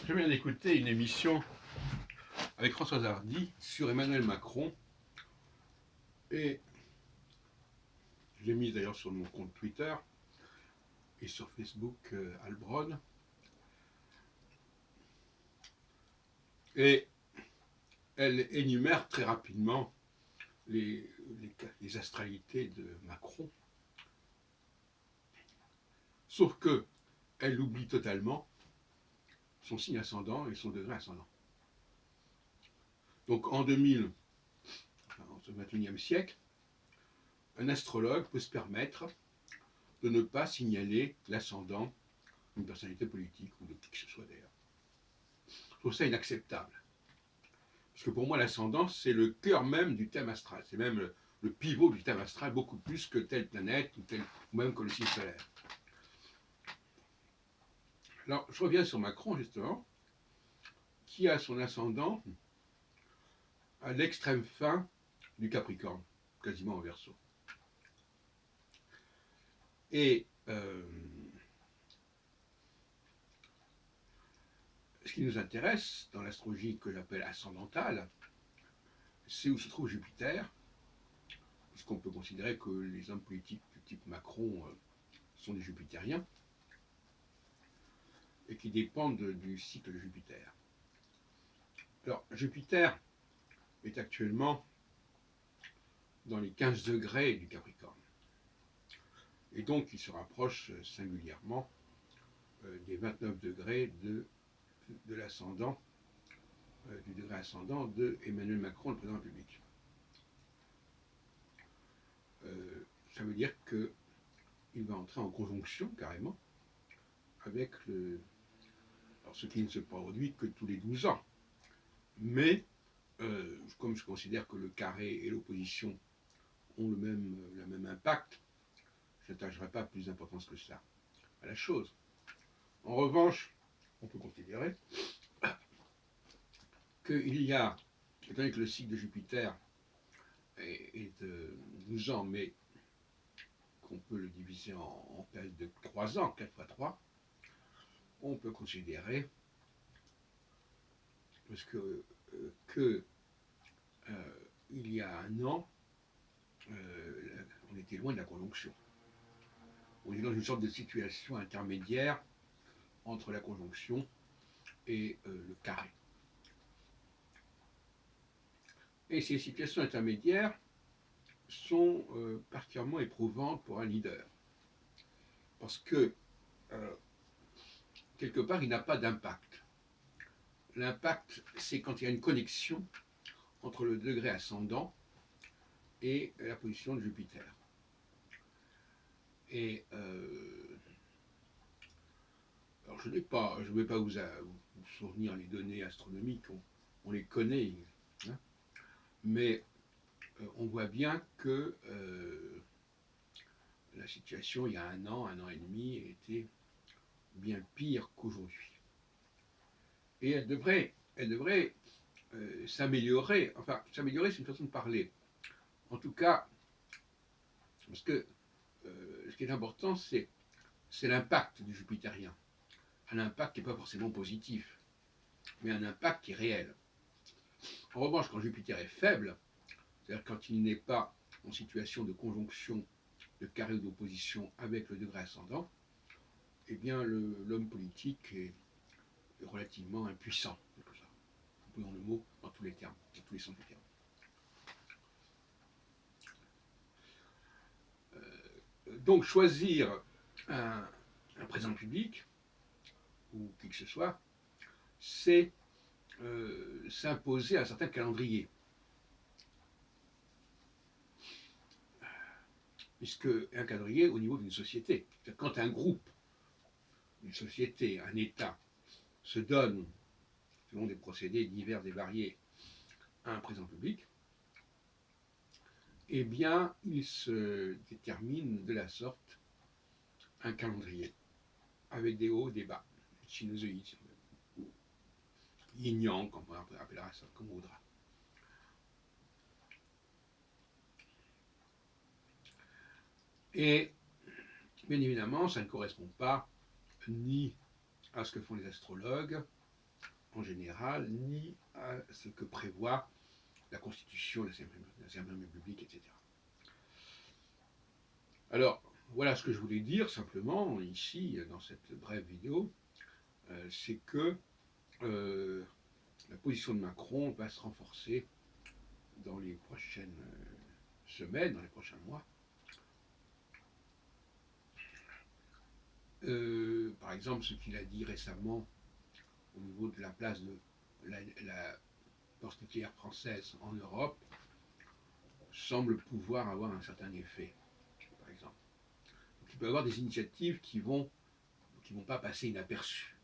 Je viens d'écouter une émission avec Françoise Hardy sur Emmanuel Macron et je l'ai mise d'ailleurs sur mon compte Twitter et sur Facebook Albron. Et elle énumère très rapidement les astralités de Macron. Sauf que elle oublie totalement son signe ascendant et son degré ascendant. Donc en 2000, au XXIe siècle, un astrologue peut se permettre de ne pas signaler l'ascendant d'une personnalité politique ou de qui que ce soit d'ailleurs. Je trouve ça inacceptable. Parce que pour moi, l'ascendant, c'est le cœur même du thème astral. C'est même le pivot du thème astral, beaucoup plus que telle planète ou même que le signe solaire. Alors, je reviens sur Macron, justement, qui a son ascendant à l'extrême fin du Capricorne, quasiment en Verseau. Et ce qui nous intéresse dans l'astrologie que j'appelle ascendantale, c'est où se trouve Jupiter, puisqu'on peut considérer que les hommes politiques du type Macron sont des jupitériens, et qui dépendent du cycle de Jupiter. Alors, Jupiter est actuellement dans les 15 degrés du Capricorne. Et donc, il se rapproche singulièrement des 29 degrés de l'ascendant, du degré ascendant de Emmanuel Macron, le président de la République. Ça veut dire qu'il va entrer en conjonction, carrément, avec ce qui ne se produit que tous les 12 ans. Mais, comme je considère que le carré et l'opposition ont le même impact, je n'attacherai pas plus d'importance que ça à la chose. En revanche, on peut considérer qu'il y a, étant donné que le cycle de Jupiter est de 12 ans, mais qu'on peut le diviser en période de 3 ans, 4 x 3, on peut considérer parce que il y a un an, on était loin de la conjonction. On est dans une sorte de situation intermédiaire entre la conjonction et le carré. Et ces situations intermédiaires sont particulièrement éprouvantes pour un leader. Parce que, quelque part, il n'a pas d'impact. L'impact, c'est quand il y a une connexion entre le degré ascendant et la position de Jupiter. Et alors je ne vais pas vous fournir les données astronomiques, on les connaît, hein, mais on voit bien que la situation il y a un an et demi était bien pire qu'aujourd'hui. Et elle devrait s'améliorer. Enfin, s'améliorer, c'est une façon de parler. En tout cas, parce que ce qui est important, c'est l'impact du jupitérien. Un impact qui n'est pas forcément positif, mais un impact qui est réel. En revanche, quand Jupiter est faible, c'est-à-dire quand il n'est pas en situation de conjonction, de carré ou d'opposition avec le degré ascendant, eh bien l'homme politique est relativement impuissant. Employons le mot dans tous les termes, dans tous les sens du terme. Donc choisir un président public, ou qui que ce soit, c'est s'imposer un certain calendrier. Puisque un calendrier au niveau d'une société. Quand un groupe, une société, un État, se donne, selon des procédés divers et variés, à un président public, eh bien, il se détermine de la sorte un calendrier, avec des hauts, des bas, sinusoïdes, ou yin-yang, comme on appellera ça, comme on voudra. Et, bien évidemment, ça ne correspond pas ni à ce que font les astrologues, en général, ni à ce que prévoit la Constitution, la 5e République, etc. Alors, voilà ce que je voulais dire simplement ici, dans cette brève vidéo, c'est que la position de Macron va se renforcer dans les prochaines semaines, dans les prochains mois. Par exemple, ce qu'il a dit récemment au niveau de la place de la force nucléaire française en Europe semble pouvoir avoir un certain effet, par exemple. Donc, il peut y avoir des initiatives qui vont pas passer inaperçues.